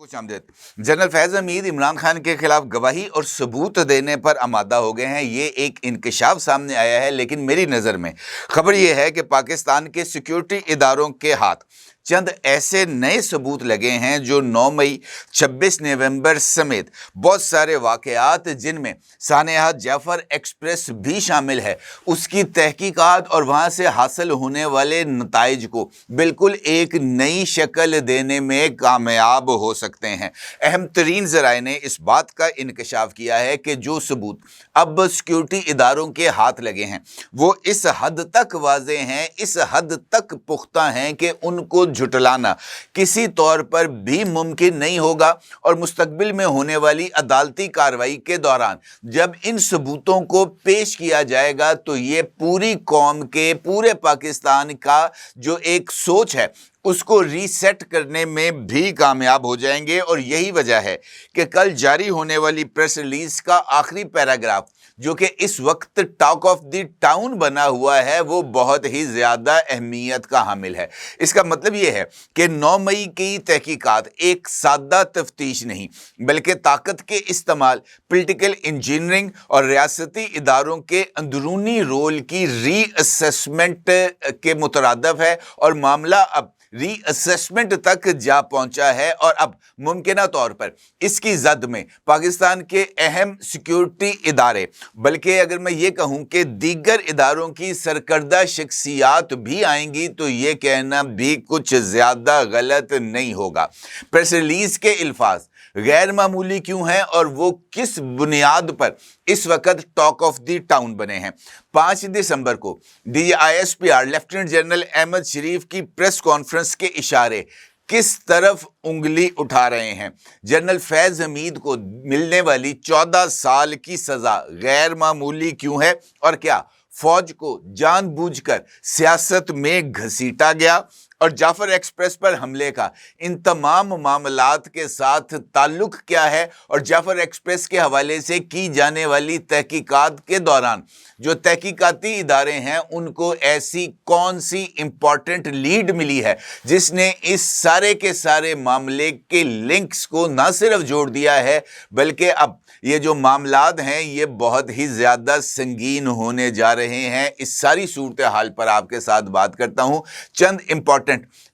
खुशामदीद। General फैज़ हमीद इमरान खान के खिलाफ गवाही और सबूत देने पर आमादा हो गए हैं। ये एक इंकशाफ सामने आया है, लेकिन मेरी नज़र में खबर यह है कि पाकिस्तान के सिक्योरिटी इदारों के हाथ चंद ऐसे नए सबूत लगे हैं जो 9 मई 26 नवंबर समेत बहुत सारे वाक़यात, जिनमें सानेहा जाफर एक्सप्रेस भी शामिल है, उसकी तहकीकात और वहाँ से हासिल होने वाले नताइज को बिल्कुल एक नई शक्ल देने में कामयाब हो सकते हैं। अहम तरीन ज़राए ने इस बात का इंकशाफ किया है कि जो सबूत अब सिक्योरिटी इदारों के हाथ लगे हैं वो इस हद तक वाज़े हैं, इस हद तक पुख्ता हैं कि उनको झुटलाना किसी तौर पर भी मुमकिन नहीं होगा। और मुस्तकबिल में होने वाली अदालती कार्रवाई के दौरान जब इन सबूतों को पेश किया जाएगा तो ये पूरी कौम के, पूरे पाकिस्तान का जो एक सोच है उसको रीसेट करने में भी कामयाब हो जाएंगे। और यही वजह है कि कल जारी होने वाली प्रेस रिलीज का आखिरी पैराग्राफ, जो कि इस वक्त टॉक ऑफ द टाउन बना हुआ है, वो बहुत ही ज़्यादा अहमियत का हामिल है। इसका मतलब ये है कि 9 मई की तहकीकात एक सादा तफ्तीश नहीं, बल्कि ताकत के इस्तेमाल, पॉलिटिकल इंजीनियरिंग और रियासती इदारों के अंदरूनी रोल की रीअसेसमेंट के मुतरादफ है। और मामला अब रीअसेसमेंट तक जा पहुंचा है और अब मुमकिना तौर पर इसकी जद में पाकिस्तान के अहम सिक्योरिटी इदारे, बल्कि अगर मैं ये कहूं कि दीगर इदारों की सरकर्दा शख्सियात भी आएंगी तो ये कहना भी कुछ ज़्यादा गलत नहीं होगा। प्रेस रिलीज के अल्फाज गैर मामूली क्यों हैं और वो किस बुनियाद पर इस वक्त टॉक ऑफ द टाउन बने हैं। 5 दिसंबर को DISPR लेफ्टिनेंट जनरल अहमद शरीफ की प्रेस कॉन्फ्रेंस के इशारे किस तरफ उंगली उठा रहे हैं। जनरल फैज़ हमीद को मिलने वाली 14 साल की सज़ा गैर मामूली क्यों है और क्या फौज को जानबूझकर सियासत में घसीटा गया और जाफर एक्सप्रेस पर हमले का इन तमाम मामलात के साथ ताल्लुक क्या है। और जाफर एक्सप्रेस के हवाले से की जाने वाली तहकीकात के दौरान जो तहकीकाती इदारे हैं उनको ऐसी कौन सी इंपॉर्टेंट लीड मिली है जिसने इस सारे के सारे मामले के लिंक्स को ना सिर्फ जोड़ दिया है, बल्कि अब ये जो मामलात हैं ये बहुत ही ज़्यादा संगीन होने जा रहे हैं। इस सारी सूरत हाल पर आपके साथ बात करता हूँ, चंद इंपॉर्टेंट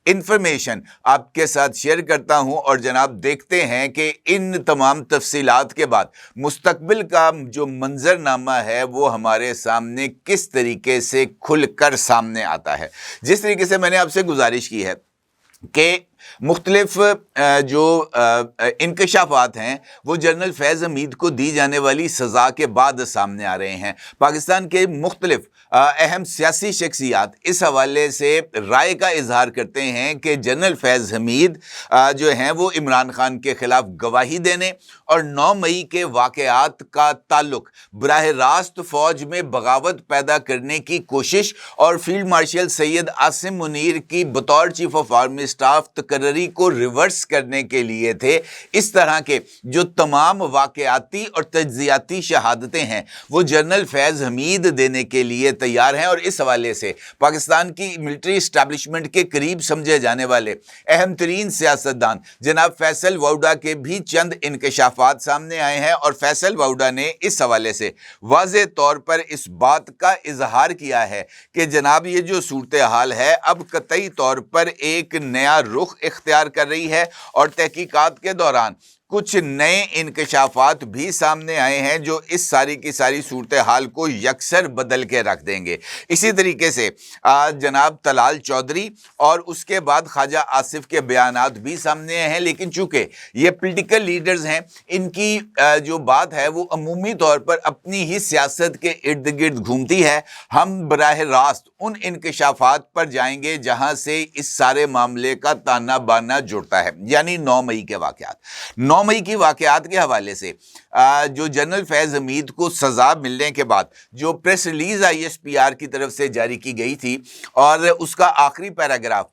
इंफॉर्मेशन आपके साथ शेयर करता हूं और जनाब देखते हैं कि इन तमाम तफसीलात के बाद मुस्तकबिल का जो मंजरनामा है वो हमारे सामने किस तरीके से खुलकर सामने आता है। जिस तरीके से मैंने आपसे गुजारिश की है कि मुख्तलिफ जो इंकशाफात हैं वो जनरल फैज़ हमीद को दी जाने वाली सज़ा के बाद सामने आ रहे हैं। पाकिस्तान के मुख्तलिफ अहम सियासी शख्सियात इस हवाले से राय का इजहार करते हैं कि जनरल फैज़ हमीद जो हैं वो इमरान खान के ख़िलाफ़ गवाही देने और 9 मई के वाक़यात का ताल्लुक बराह रास्त फ़ौज में बगावत पैदा करने की कोशिश और फील्ड मार्शल सैयद आसिम मुनीर की बतौर चीफ ऑफ आर्मी स्टाफ तकर्री को रिवर्स करने के लिए थे। इस तरह के जो तमाम वाक़याती और तज्ज़ियाती शहादतें हैं वो जनरल फैज़ हमीद देने के लिए तैयार हैं। और इस हवाले से पाकिस्तान की मिलिट्री इस्टेब्लिशमेंट के करीब समझे जाने वाले अहम तरीन सियासतदान जनाब फैसल वाउडा के भी चंद इंकशाफात सामने आए हैं। और फैसल वाउडा ने इस हवाले से वाज़े तौर पर इस बात का इजहार किया है कि जनाब ये जो सूरत हाल है अब कतई तौर पर एक नया रुख इख्तियार कर रही है और तहकीकात के दौरान कुछ नए इंकशाफात भी सामने आए हैं जो इस सारी की सारी सूरत हाल को यकसर बदल के रख देंगे। इसी तरीके से जनाब तलाल चौधरी और उसके बाद ख्वाजा आसिफ के बयानात भी सामने आए हैं, लेकिन चूँकि ये पॉलिटिकल लीडर्स हैं इनकी जो बात है वो अमूमी तौर पर अपनी ही सियासत के इर्द गिर्द घूमती है। हम बराह रास्त उन इंकशाफात पर जाएंगे जहाँ से इस सारे मामले का ताना बाना जुड़ता है, यानी 9 मई के वाक़यात। 9 मई की वाक़यात के हवाले से जो जनरल फैज़ हमीद को सज़ा मिलने के बाद जो प्रेस रिलीज़ ISPR की तरफ से जारी की गई थी और उसका आखिरी पैराग्राफ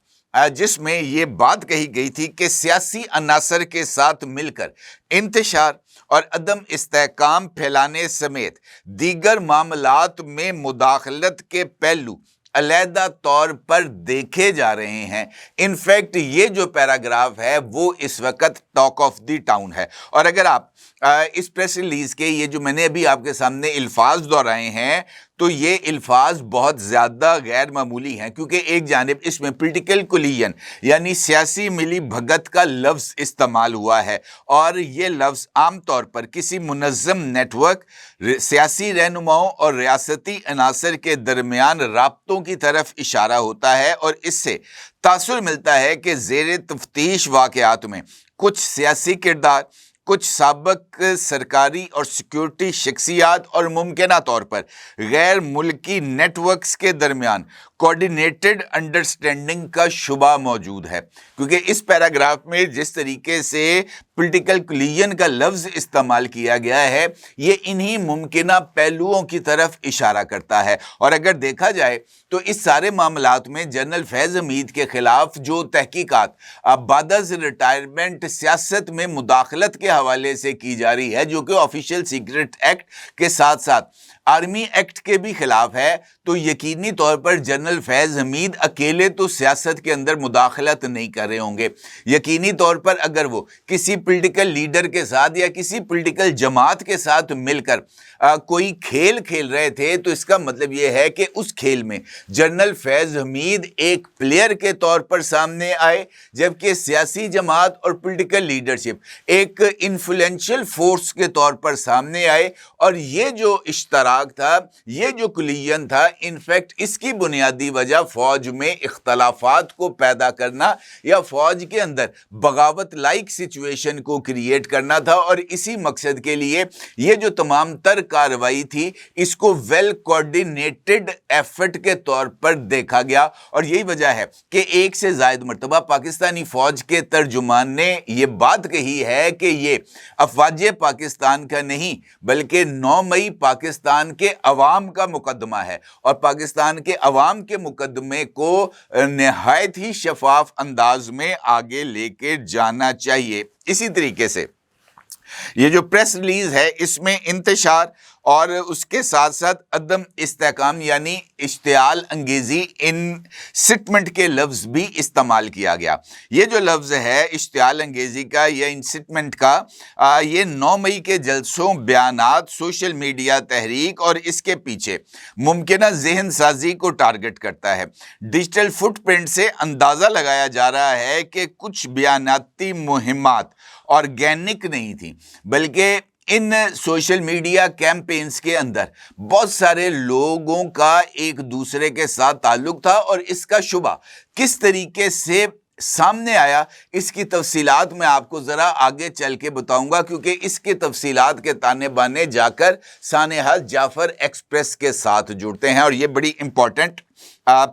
जिसमें ये बात कही गई थी कि सियासी अनासर के साथ मिलकर इंतशार और अदम इस्तेहकाम फैलाने समेत दीगर मामलात में मुदाखलत के पहलू علیحدہ طور پر دیکھے جا رہے ہیں۔ انفیکٹ یہ جو پیراگراف ہے وہ اس وقت ٹاک آف دی ٹاؤن ہے۔ اور اگر آپ اس پریس ریلیز کے یہ جو میں نے ابھی آپ کے سامنے الفاظ دہرائے ہیں تو یہ الفاظ بہت زیادہ غیر معمولی ہیں، کیونکہ ایک جانب اس میں پولیٹیکل کولیژن یعنی سیاسی ملی بھگت کا لفظ استعمال ہوا ہے، اور یہ لفظ عام طور پر کسی منظم نیٹ ورک، سیاسی رہنماؤں اور ریاستی عناصر کے درمیان رابطوں کی طرف اشارہ ہوتا ہے، اور اس سے تاثر ملتا ہے کہ زیر تفتیش واقعات میں کچھ سیاسی کردار، کچھ سابق سرکاری اور سیکیورٹی شخصیات اور ممکنہ طور پر غیر ملکی نیٹ ورکس کے درمیان کوارڈینیٹڈ انڈرسٹینڈنگ کا شبہ موجود ہے، کیونکہ اس پیراگراف میں جس طریقے سے پولیٹیکل کولیژن کا لفظ استعمال کیا گیا ہے یہ انہی ممکنہ پہلوؤں کی طرف اشارہ کرتا ہے۔ اور اگر دیکھا جائے تو اس سارے معاملات میں جنرل فیض حمید کے خلاف جو تحقیقات بعد از ریٹائرمنٹ سیاست میں مداخلت کے حوالے سے کی جا رہی ہے، جو کہ آفیشیل سیکرٹ ایکٹ کے ساتھ ساتھ آرمی ایکٹ کے بھی خلاف ہے، تو یقینی طور پر جنرل فیض حمید اکیلے تو سیاست کے اندر مداخلت نہیں کر رہے ہوں گے۔ یقینی طور پر اگر وہ کسی پولیٹیکل لیڈر کے ساتھ یا کسی پولیٹیکل جماعت کے ساتھ مل کر کوئی کھیل کھیل رہے تھے تو اس کا مطلب یہ ہے کہ اس کھیل میں جنرل فیض حمید ایک پلیئر کے طور پر سامنے آئے، جبکہ سیاسی جماعت اور پولیٹیکل لیڈرشپ ایک انفلوئنشل فورس کے طور پر سامنے آئے، اور یہ جو اشتراک تھا، یہ جو کولیژن تھا، انفیکٹ اس کی بنیادی وجہ فوج میں اختلافات کو پیدا کرنا یا فوج کے اندر بغاوت لائک سچویشن کو کریٹ کرنا تھا، اور اسی مقصد کے لیے یہ جو تمام تر کارروائی تھی اس کو ویل کوارڈینیٹڈ ایفرٹ کے طور پر دیکھا گیا۔ اور یہی وجہ ہے کہ ایک سے زائد مرتبہ پاکستانی فوج کے ترجمان نے یہ بات کہی ہے کہ یہ افواج پاکستان کا نہیں بلکہ 9 مئی پاکستان کے عوام کا مقدمہ ہے، اور پاکستان کے عوام کے مقدمے کو نہایت ہی شفاف انداز میں آگے لے کے جانا چاہیے۔ اسی طریقے سے یہ جو پریس ریلیز ہے اس میں انتشار اور اس کے ساتھ ساتھ عدم استحکام یعنی اشتعال انگیزی انسٹمنٹ کے لفظ بھی استعمال کیا گیا۔ یہ جو لفظ ہے اشتعال انگیزی کا یا انسٹمنٹ کا، یہ 9 مئی کے جلسوں، بیانات، سوشل میڈیا تحریک اور اس کے پیچھے ممکنہ ذہن سازی کو ٹارگٹ کرتا ہے۔ ڈیجیٹل فٹ پرنٹ سے اندازہ لگایا جا رہا ہے کہ کچھ بیاناتی مہمات آرگینک نہیں تھی، بلکہ ان سوشل میڈیا کیمپینز کے اندر بہت سارے لوگوں کا ایک دوسرے کے ساتھ تعلق تھا، اور اس کا شبہ کس طریقے سے سامنے آیا اس کی تفصیلات میں آپ کو ذرا آگے چل کے بتاؤں گا، کیونکہ اس کے تفصیلات کے تانے بانے جا کر سانحہ جعفر ایکسپریس کے ساتھ جڑتے ہیں، اور یہ بڑی امپورٹنٹ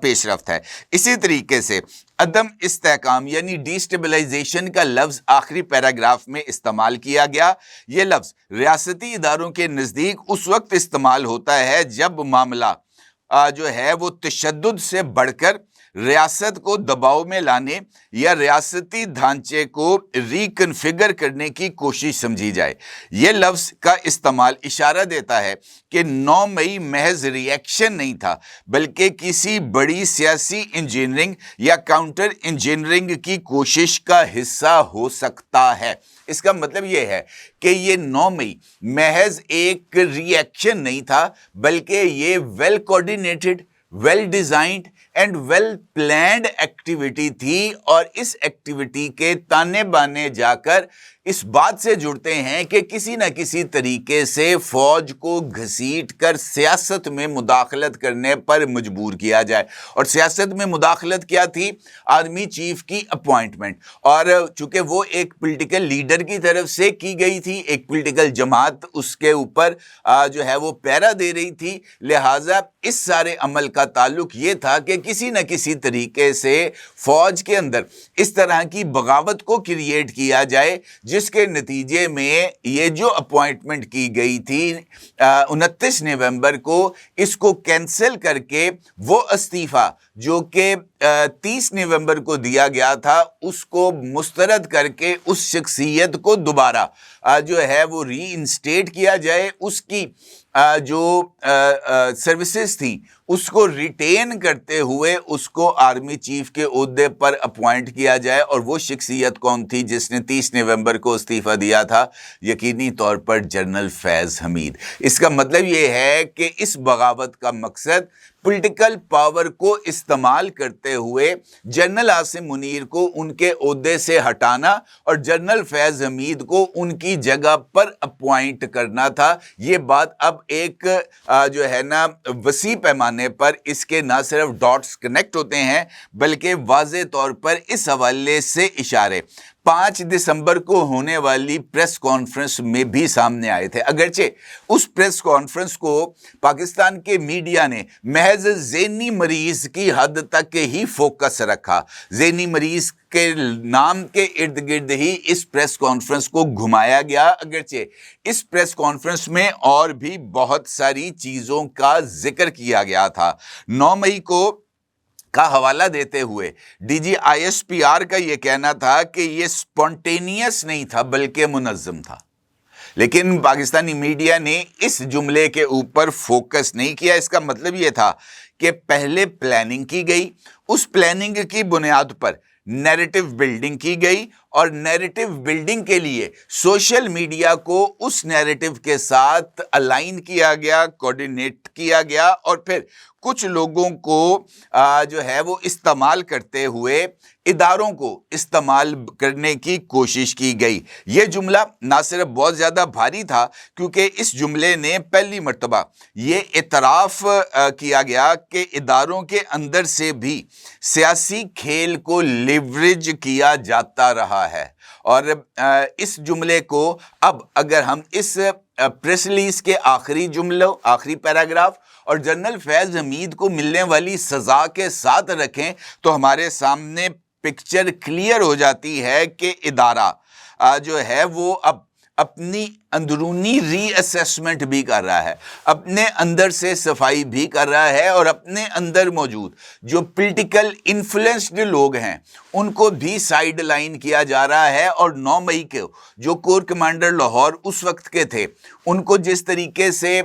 پیش رفت ہے۔ اسی طریقے سے عدم استحکام یعنی ڈی اسٹیبلائزیشن کا لفظ آخری پیراگراف میں استعمال کیا گیا۔ یہ لفظ ریاستی اداروں کے نزدیک اس وقت استعمال ہوتا ہے جب معاملہ جو ہے وہ تشدد سے بڑھ کر ریاست کو دباؤ میں لانے یا ریاستی ڈھانچے کو ریکنفیگر کرنے کی کوشش سمجھی جائے۔ یہ لفظ کا استعمال اشارہ دیتا ہے کہ 9 مئی محض ری ایکشن نہیں تھا، بلکہ کسی بڑی سیاسی انجینئرنگ یا کاؤنٹر انجینئرنگ کی کوشش کا حصہ ہو سکتا ہے۔ اس کا مطلب یہ ہے کہ یہ 9 مئی محض ایک ری ایکشن نہیں تھا، بلکہ یہ well coordinated, well designed and well planned activity تھی، اور اس ایکٹیویٹی کے تانے بانے جا کر اس بات سے جڑتے ہیں کہ کسی نہ کسی طریقے سے فوج کو گھسیٹ کر سیاست میں مداخلت کرنے پر مجبور کیا جائے۔ اور سیاست میں مداخلت کیا تھی؟ آرمی چیف کی اپوائنٹمنٹ، اور چونکہ وہ ایک پولیٹیکل لیڈر کی طرف سے کی گئی تھی، ایک پولیٹیکل جماعت اس کے اوپر جو ہے وہ پیرا دے رہی تھی، لہٰذا اس سارے عمل کا تعلق یہ تھا کہ کسی نہ کسی طریقے سے فوج کے اندر اس طرح کی بغاوت کو کریٹ کیا جائے، جس کے نتیجے میں یہ جو اپوائنٹمنٹ کی گئی تھی 29 نومبر کو، اس کو کینسل کر کے وہ استعفیٰ جو کہ 30 नवंबर को दिया गया था उसको मुस्तरद करके उस शख्सियत को दोबारा जो है वो रीइंस्टेट किया जाए, उसकी जो सर्विसेज थी उसको रिटेन करते हुए उसको आर्मी चीफ के ओहदे पर अपॉइंट किया जाए। और वो शख्सियत कौन थी जिसने 30 नवंबर को इस्तीफ़ा दिया था? यकीनी तौर पर जनरल फैज़ हमीद। इसका मतलब ये है कि इस बगावत का मकसद पॉलिटिकल पावर को इस्तेमाल करते हुए जनरल आसिम मुनीर को उनके ओहदे से हटाना और जनरल फैज़ हमीद को उनकी जगह पर अपॉइंट करना था। ये बात अब एक जो है ना वसी पैमाने पर इसके ना सिर्फ डॉट्स कनेक्ट होते हैं बल्कि वाज़े तौर पर इस हवाले से इशारे 5 दिसंबर को होने वाली प्रेस कॉन्फ्रेंस में भी सामने आए थे। अगरचे उस प्रेस कॉन्फ्रेंस को पाकिस्तान के मीडिया ने महज ज़हनी मरीज की हद तक ही फोकस रखा। ज़हनी मरीज के नाम के इर्द गिर्द ही इस प्रेस कॉन्फ्रेंस को घुमाया गया। अगरचे इस प्रेस कॉन्फ्रेंस में और भी बहुत सारी चीज़ों का जिक्र किया गया था। 9 मई को का हवाला देते हुए डीजी आईएसपीआर का यह कहना था कि यह स्पॉन्टेनियस नहीं था बल्कि मुनज़्ज़म था। लेकिन पाकिस्तानी मीडिया ने इस जुमले के ऊपर फोकस नहीं किया। इसका मतलब यह था कि पहले प्लानिंग की गई, उस प्लानिंग की बुनियाद पर नैरेटिव बिल्डिंग की गई और नैरेटिव बिल्डिंग के लिए सोशल मीडिया को उस नैरेटिव के साथ अलाइन किया गया, कोऑर्डिनेट किया गया और फिर कुछ लोगों को जो है वो इस्तेमाल करते हुए इदारों को इस्तेमाल करने की कोशिश की गई। ये जुमला ना सिर्फ बहुत ज़्यादा भारी था क्योंकि इस जुमले ने पहली मर्तबा ये इतराफ़ किया गया कि इदारों के अंदर से भी सियासी खेल को लिवरेज किया जाता रहा है। और इस जुमले को अब अगर हम इस प्रेस रिलीज के आखिरी जुमलों, आखिरी पैराग्राफ और जनरल फैज़ हमीद को मिलने वाली सज़ा के साथ रखें तो हमारे सामने पिक्चर क्लियर हो जाती है कि इदारा जो है वो अब अपनी अंदरूनी रीअसेसमेंट भी कर रहा है, अपने अंदर से सफाई भी कर रहा है और अपने अंदर मौजूद जो पॉलिटिकल इन्फ्लुएंस्ड लोग हैं उनको भी साइड लाइन किया जा रहा है। और 9 मई को जो कोर कमांडर लाहौर उस वक्त के थे उनको जिस तरीके से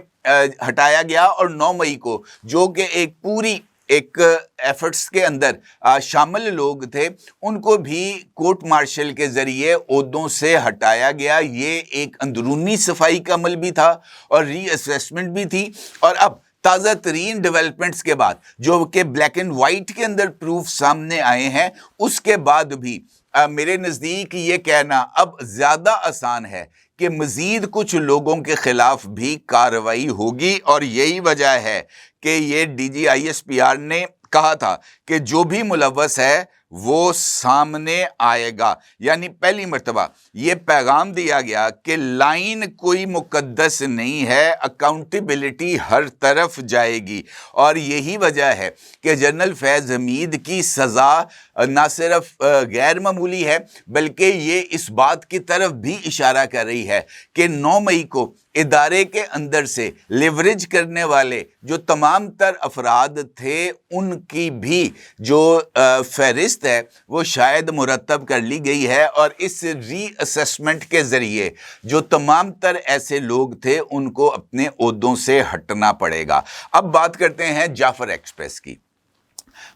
हटाया गया और 9 मई को जो कि एक पूरी एक एफर्ट्स के अंदर शामिल लोग थे उनको भी कोर्ट मार्शल के ज़रिए ओहदों से हटाया गया। ये एक अंदरूनी सफाई का अमल भी था और रीअसेसमेंट भी थी। और अब ताज़ा तरीन डेवलपमेंट्स के बाद जो कि ब्लैक एंड वाइट के अंदर प्रूफ सामने आए हैं उसके बाद भी मेरे नज़दीक ये कहना अब ज़्यादा आसान है कि मज़ीद कुछ लोगों के ख़िलाफ़ भी कार्रवाई होगी। और यही वजह है कि ये डीजी आईएसपीआर ने कहा था कि जो भी मुलव्वस है वो सामने आएगा। यानी पहली मर्तबा ये पैगाम दिया गया कि लाइन कोई मुकद्दस नहीं है, अकाउंटेबिलिटी हर तरफ जाएगी। और यही वजह है कि जनरल फैज़ हमीद की सज़ा ना सिर्फ गैर मामूली है बल्कि ये इस बात की तरफ भी इशारा कर रही है कि 9 मई को इदारे के अंदर से लिवरेज करने वाले जो तमाम तर अफराद थे उनकी भी जो फहरिस्त है वो शायद मुरतब कर ली गई है और इस रीअसेसमेंट के ज़रिए जो तमाम तर ऐसे लोग थे उनको अपने ओहदों से हटना पड़ेगा। अब बात करते हैं जाफर एक्सप्रेस की।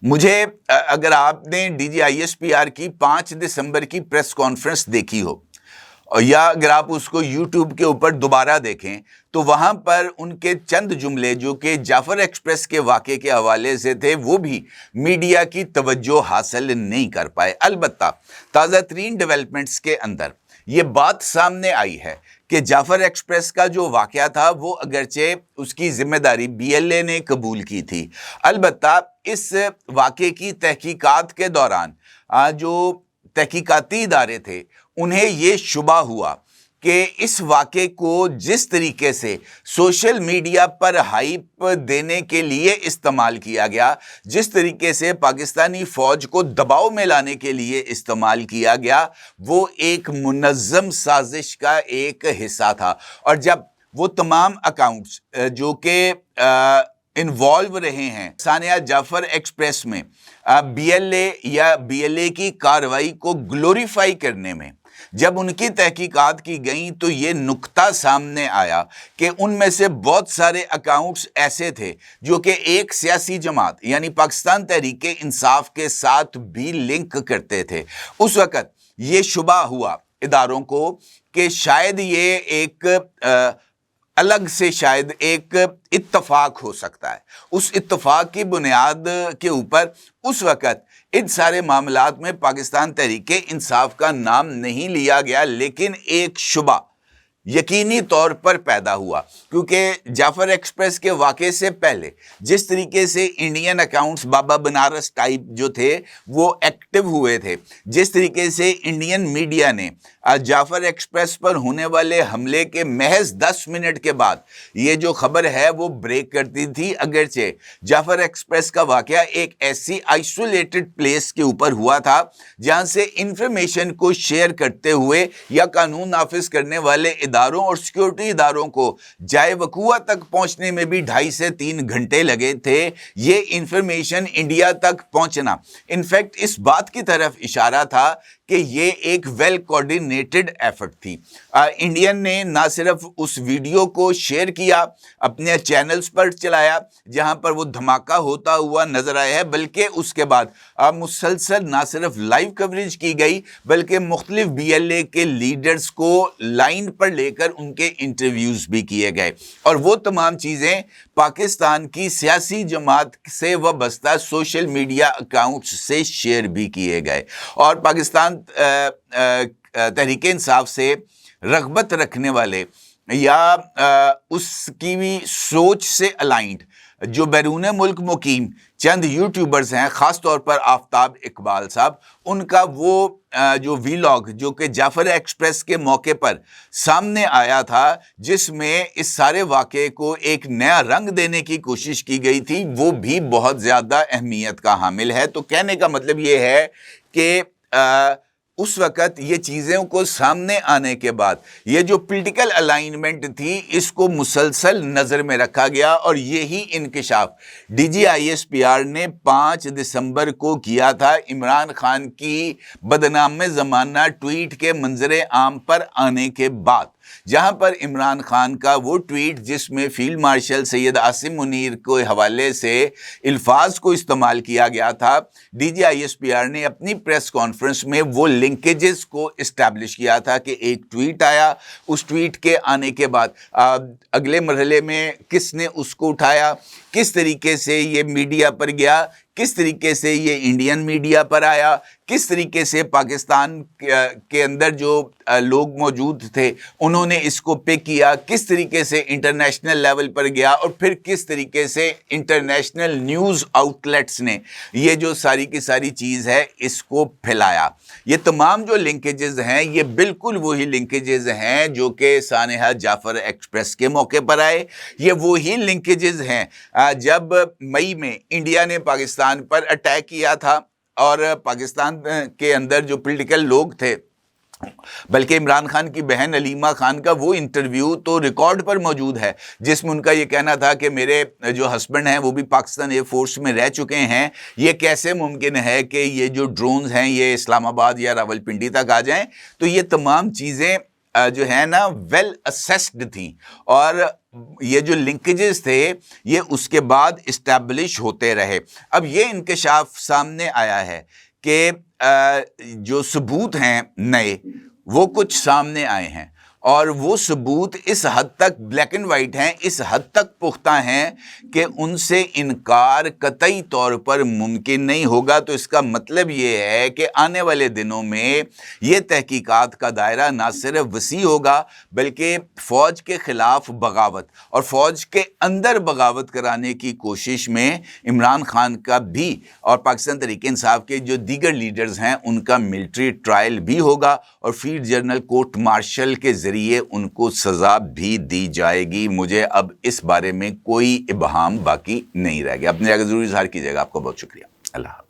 मुझे अगर आपने डीजी आईएसपीआर की 5 दिसंबर की प्रेस कॉन्फ्रेंस देखी हो या अगर आप उसको यूट्यूब के ऊपर दोबारा देखें तो वहाँ पर उनके चंद जुमले जो कि जाफर एक्सप्रेस के वाक़े के हवाले से थे वो भी मीडिया की तवज्जो हासिल नहीं कर पाए। अलबत्ता ताज़ा तरीन डेवलपमेंट्स के अंदर ये बात सामने आई है कि जाफर एक्सप्रेस का जो वाक़या था वो अगरचे उसकी ज़िम्मेदारी बीएलए ने कबूल की थी। अलबत्ता इस वाक़े की तहकीकात के दौरान जो तहकीकाती इदारे थे उन्हें ये शुबा हुआ कि इस वाक़े को जिस तरीके से सोशल मीडिया पर हाइप देने के लिए इस्तेमाल किया गया, जिस तरीके से पाकिस्तानी फ़ौज को दबाव में लाने के लिए इस्तेमाल किया गया, वो एक मुनज़्ज़म साजिश का एक हिस्सा था। और जब वो तमाम अकाउंट्स जो कि इन्वॉल्व रहे हैं सानिया जाफर एक्सप्रेस में बीएलए या बीएलए की कार्रवाई को ग्लोरीफाई करने में, जब उनकी तहकीकात की गई तो ये नुक्ता सामने आया कि उनमें से बहुत सारे अकाउंट्स ऐसे थे जो कि एक सियासी जमात यानी पाकिस्तान तहरीक इंसाफ के साथ भी लिंक करते थे। उस वक़्त ये शुबा हुआ इदारों को कि शायद ये एक अलग से शायद एक इत्तफाक हो सकता है। उस इत्तफाक की बुनियाद के ऊपर उस वक़्त इन सारे मामलात में पाकिस्तान तहरीक इंसाफ का नाम नहीं लिया गया, लेकिन एक शुबा यकीनी तौर पर पैदा हुआ, क्योंकि जाफर एक्सप्रेस के वाक़े से पहले जिस तरीके से इंडियन अकाउंट्स बाबा बनारस टाइप जो थे वो एक्टिव हुए थे, जिस तरीके से इंडियन मीडिया ने जाफर एक्सप्रेस पर होने वाले हमले के महज 10 मिनट के बाद ये जो खबर है वो ब्रेक करती थी। अगरचे जाफर एक्सप्रेस का वाक़या एक ऐसी आइसोलेटेड प्लेस के ऊपर हुआ था जहाँ से इंफॉर्मेशन को शेयर करते हुए या कानून नाफिज करने वाले इदारों और सिक्योरिटी इदारों को जाए वकूआ तक पहुंचने में भी 2.5 से 3 घंटे लगे थे ये इंफॉर्मेशन इंडिया तक पहुंचना। इनफैक्ट इस बात की तरफ इशारा था कि ये एक वेल कोऑर्डिनेटेड एफर्ट थी। इंडियन ने ना सिर्फ उस वीडियो को शेयर किया, अपने चैनल्स पर चलाया जहां पर वो धमाका होता हुआ नजर आया है, बल्कि उसके बाद मुसलसल ना सिर्फ लाइव कवरेज की गई बल्कि मुख्तलिफ बीएलए के लीडर्स को लाइन पर लेकर उनके इंटरव्यूज भी किए गए और वो तमाम चीज़ें पाकिस्तान की सियासी जमात से वाबस्ता सोशल मीडिया अकाउंट्स से शेयर भी किए गए और पाकिस्तान तहरीक इंसाफ से रग़बत रखने वाले या उसकी भी सोच से अलाइंड जो बैरून मुल्क मुकीम चंद यूट्यूबर्स हैं, ख़ास तौर पर आफ्ताब इकबाल साहब, उनका वो जो वीलॉग जो कि जाफर एक्सप्रेस के मौके पर सामने आया था जिसमें इस सारे वाक़े को एक नया रंग देने की कोशिश की गई थी, वो भी बहुत ज़्यादा अहमियत का हामिल है। तो कहने का मतलब ये है कि उस वक़्त ये चीज़ों को सामने आने के बाद ये जो पॉलिटिकल अलाइनमेंट थी इसको मुसलसल नज़र में रखा गया और यही इंकशाफ DGISPR ने 5 दिसंबर को किया था इमरान खान की बदनाम ज़माना ट्वीट के मंजर आम पर आने के बाद, जहां पर इमरान खान का वो ट्वीट जिसमें फील्ड मार्शल सैयद आसिम मुनीर के हवाले से अल्फाज को इस्तेमाल किया गया था। DGISPR ने अपनी प्रेस कॉन्फ्रेंस में वो लिंकेजेस को इस्टेब्लिश किया था कि एक ट्वीट आया, उस ट्वीट के आने के बाद अगले मरहले में किसने उसको उठाया, किस तरीके से ये मीडिया पर गया, किस तरीके से ये इंडियन मीडिया पर आया, किस तरीके से पाकिस्तान के अंदर जो लोग मौजूद थे उन्होंने इसको पिक किया, किस तरीके से इंटरनेशनल लेवल पर गया और फिर किस तरीके से इंटरनेशनल न्यूज़ आउटलेट्स ने ये जो सारी की सारी चीज़ है इसको फैलाया। ये तमाम जो लिंकेजेस हैं ये बिल्कुल वही लिंकेजेस हैं जो कि सानिया जाफर एक्सप्रेस के मौके पर आए। ये वही लिंकेजेस हैं जब मई में इंडिया ने पाकिस्तान पर अटैक किया था और पाकिस्तान के अंदर जो पॉलिटिकल लोग थे, बल्कि इमरान खान की बहन अलीमा खान का वो इंटरव्यू तो रिकॉर्ड पर मौजूद है जिसमें उनका ये कहना था कि मेरे जो हस्बैंड हैं वो भी पाकिस्तान एयर फोर्स में रह चुके हैं, ये कैसे मुमकिन है कि ये जो ड्रोन्स हैं ये इस्लामाबाद या रावलपिंडी तक आ जाएं। तो ये तमाम चीज़ें जो है ना वेल असेस्ड थी और ये जो लिंकेजेस थे ये उसके बाद इस्टेब्लिश होते रहे। अब ये इंकशाफ सामने आया है कि जो सबूत हैं नए वो कुछ सामने आए हैं और वो सबूत इस हद तक ब्लैक एंड वाइट हैं, इस हद तक पुख्ता हैं कि उनसे इनकार कतई तौर पर मुमकिन नहीं होगा। तो इसका मतलब ये है कि आने वाले दिनों में ये तहकीकात का दायरा ना सिर्फ वसी होगा बल्कि फ़ौज के ख़िलाफ़ बगावत और फ़ौज के अंदर बगावत कराने की कोशिश में इमरान खान का भी और पाकिस्तान तहरीक इंसाफ के जो दीगर लीडर्स हैं उनका मिलिट्री ट्रायल भी होगा और फील्ड जनरल कोर्ट मार्शल के ज़रिए उनको सज़ा भी दी जाएगी। मुझे अब इस बारे में कोई इबहाम बाकी नहीं रह गया। अपने जगह ज़रूर इज़हार कीजिएगा। आपका बहुत शुक्रिया। अल्लाह।